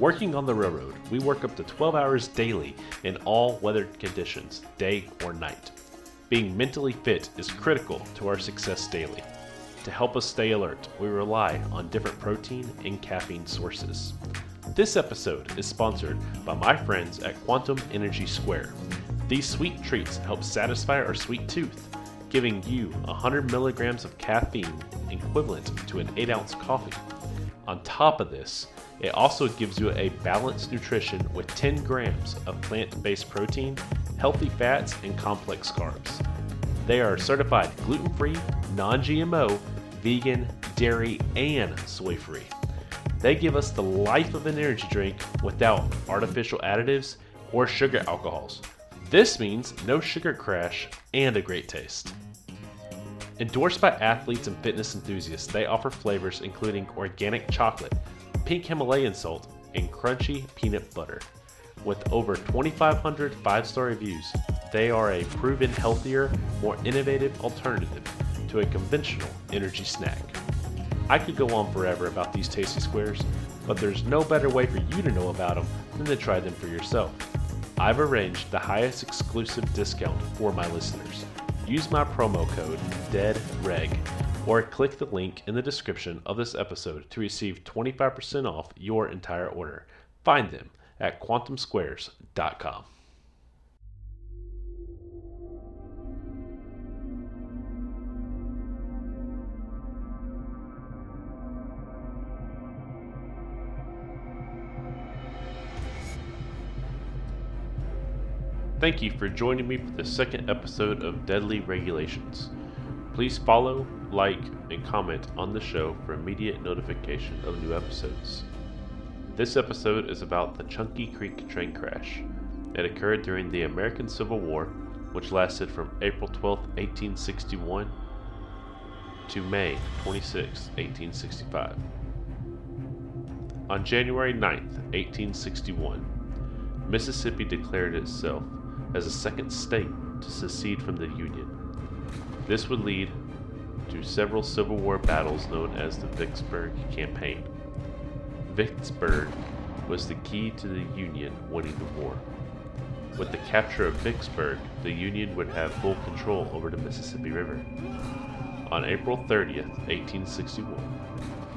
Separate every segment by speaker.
Speaker 1: Working on the railroad, we work up to 12 hours daily in all weather conditions, day or night. Being mentally fit is critical to our success daily. To help us stay alert, we rely on different protein and caffeine sources. This episode is sponsored by my friends at Quantum Energy Square. These sweet treats help satisfy our sweet tooth, giving you 100 milligrams of caffeine equivalent to an 8-ounce coffee. On top of this, it also gives you a balanced nutrition with 10 grams of plant-based protein, healthy fats, and complex carbs. They are certified gluten-free, non-GMO, vegan, dairy, and soy-free. They give us the life of an energy drink without artificial additives or sugar alcohols. This means no sugar crash and a great taste. Endorsed by athletes and fitness enthusiasts, they offer flavors including organic chocolate, pink Himalayan salt, and crunchy peanut butter. With over 2,500 5-star reviews, they are a proven healthier, more innovative alternative to a conventional energy snack. I could go on forever about these tasty squares, but there's no better way for you to know about them than to try them for yourself. I've arranged the highest exclusive discount for my listeners. Use my promo code DEADREG or click the link in the description of this episode to receive 25% off your entire order. Find them at quantumsquares.com. Thank you for joining me for the second episode of Deadly Regulations. Please follow, like, and comment on the show for immediate notification of new episodes. This episode is about the Chunky Creek train crash. It occurred during the American Civil War, which lasted from April 12, 1861 to May 26, 1865. On January 9, 1861, Mississippi declared itself as a second state to secede from the Union. This would lead to several Civil War battles known as the Vicksburg Campaign. Vicksburg was the key to the Union winning the war. With the capture of Vicksburg, the Union would have full control over the Mississippi River. On April 30th, 1861,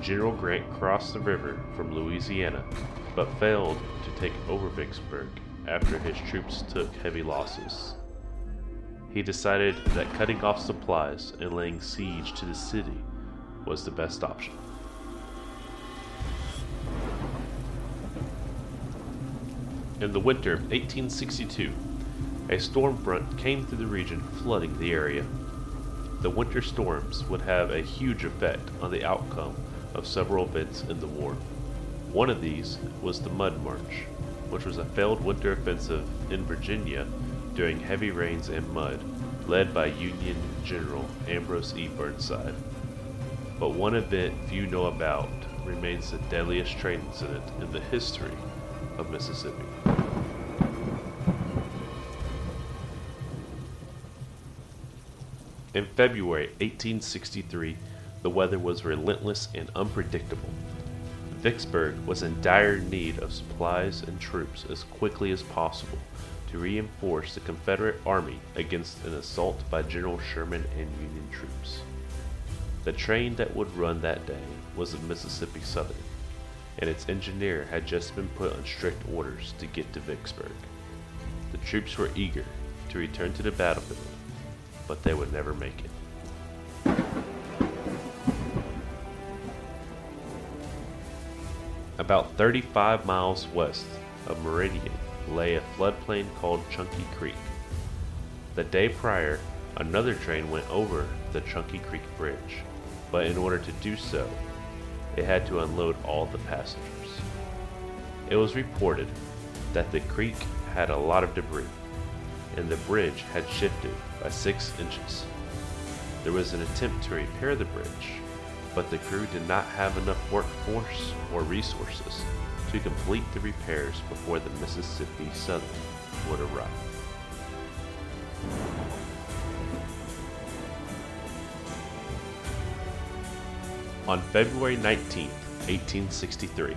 Speaker 1: General Grant crossed the river from Louisiana, but failed to take over Vicksburg after his troops took heavy losses. He decided that cutting off supplies and laying siege to the city was the best option. In the winter of 1862, a storm front came through the region, flooding the area. The winter storms would have a huge effect on the outcome of several events in the war. One of these was the Mud March, which was a failed winter offensive in Virginia during heavy rains and mud, led by Union General Ambrose E. Burnside. But one event few know about remains the deadliest train incident in the history of Mississippi. In February 1863, the weather was relentless and unpredictable. Vicksburg was in dire need of supplies and troops as quickly as possible to reinforce the Confederate Army against an assault by General Sherman and Union troops. The train that would run that day was the Mississippi Southern, and its engineer had just been put on strict orders to get to Vicksburg. The troops were eager to return to the battlefield, but they would never make it. About 35 miles west of Meridian lay a floodplain called Chunky Creek. The day prior, another train went over the Chunky Creek Bridge, but in order to do so, it had to unload all the passengers. It was reported that the creek had a lot of debris, and the bridge had shifted by 6 inches. There was an attempt to repair the bridge, but the crew did not have enough workforce or resources to complete the repairs before the Mississippi Southern would arrive. On February 19, 1863,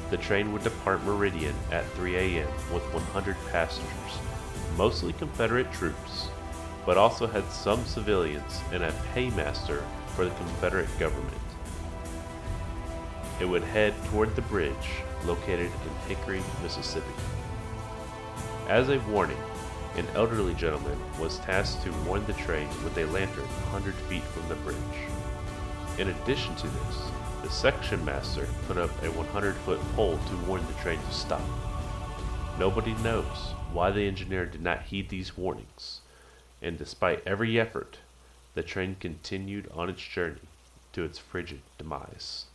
Speaker 1: The train would depart Meridian at 3 a.m. with 100 passengers, mostly Confederate troops, but also had some civilians and a paymaster for the Confederate government. It would head toward the bridge located in Hickory, Mississippi. As a warning, an elderly gentleman was tasked to warn the train with a lantern 100 feet from the bridge. In addition to this, the section master put up a 100-foot pole to warn the train to stop. Nobody knows why the engineer did not heed these warnings, and despite every effort, the train continued on its journey to its frigid demise.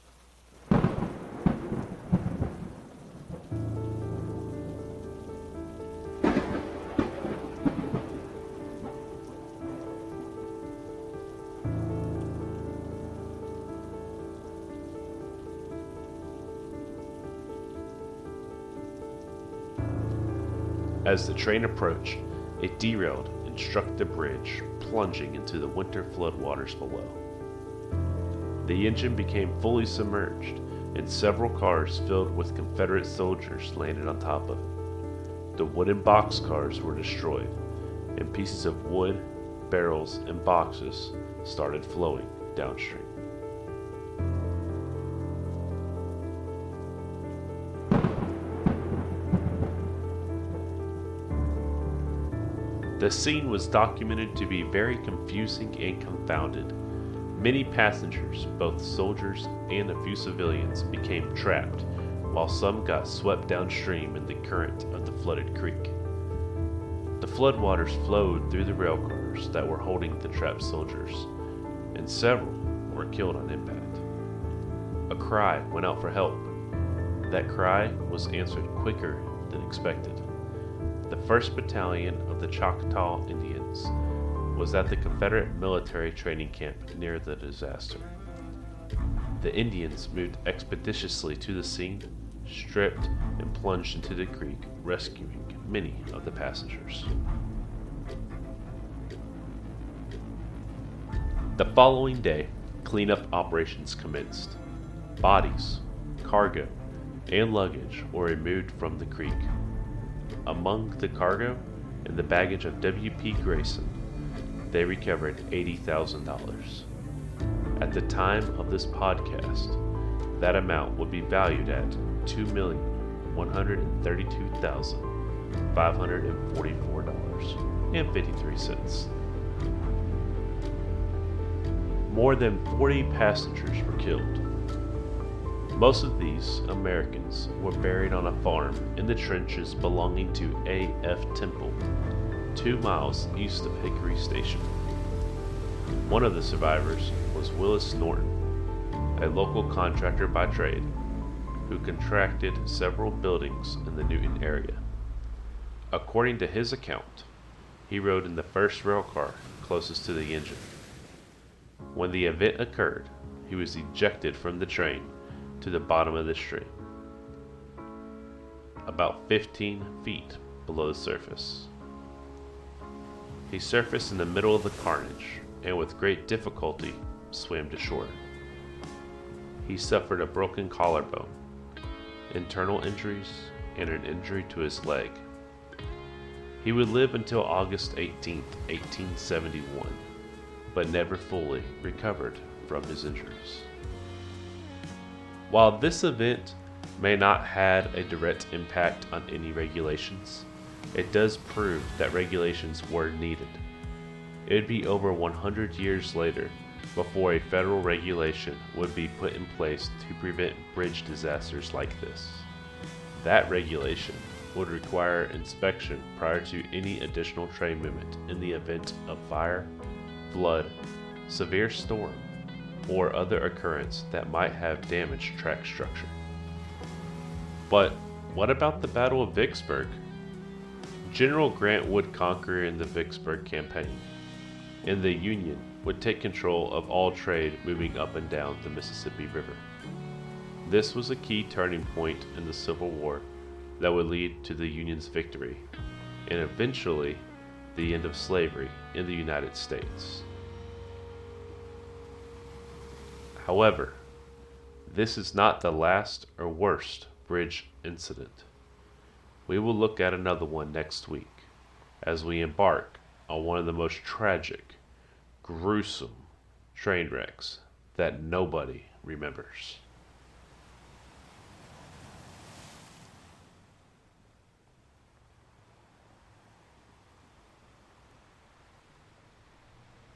Speaker 1: As the train approached, it derailed and struck the bridge, plunging into the winter floodwaters below. The engine became fully submerged, and several cars filled with Confederate soldiers landed on top of it. The wooden boxcars were destroyed, and pieces of wood, barrels, and boxes started flowing downstream. The scene was documented to be very confusing and confounded. Many passengers, both soldiers and a few civilians, became trapped, while some got swept downstream in the current of the flooded creek. The floodwaters flowed through the rail cars that were holding the trapped soldiers, and several were killed on impact. A cry went out for help. That cry was answered quicker than expected. The 1st Battalion of the Choctaw Indians was at the Confederate military training camp near the disaster. The Indians moved expeditiously to the scene, stripped, and plunged into the creek, rescuing many of the passengers. The following day, cleanup operations commenced. Bodies, cargo, and luggage were removed from the creek. Among the cargo and the baggage of W.P. Grayson, they recovered $80,000. At the time of this podcast, that amount would be valued at $2,132,544.53. More than 40 passengers were killed. Most of these Americans were buried on a farm in the trenches belonging to A.F. Temple, 2 miles east of Hickory Station. One of the survivors was Willis Norton, a local contractor by trade, who contracted several buildings in the Newton area. According to his account, he rode in the first rail car closest to the engine. When the event occurred, he was ejected from the train to the bottom of the stream, about 15 feet below the surface. He surfaced in the middle of the carnage and with great difficulty swam to shore. He suffered a broken collarbone, internal injuries, and an injury to his leg. He would live until August 18, 1871, but never fully recovered from his injuries. While this event may not have a direct impact on any regulations, it does prove that regulations were needed. It would be over 100 years later before a federal regulation would be put in place to prevent bridge disasters like this. That regulation would require inspection prior to any additional train movement in the event of fire, flood, severe storm, or other occurrence that might have damaged track structure. But what about the Battle of Vicksburg? General Grant would conquer in the Vicksburg campaign, and the Union would take control of all trade moving up and down the Mississippi River. This was a key turning point in the Civil War that would lead to the Union's victory, and eventually the end of slavery in the United States. However, this is not the last or worst bridge incident. We will look at another one next week as we embark on one of the most tragic, gruesome train wrecks that nobody remembers.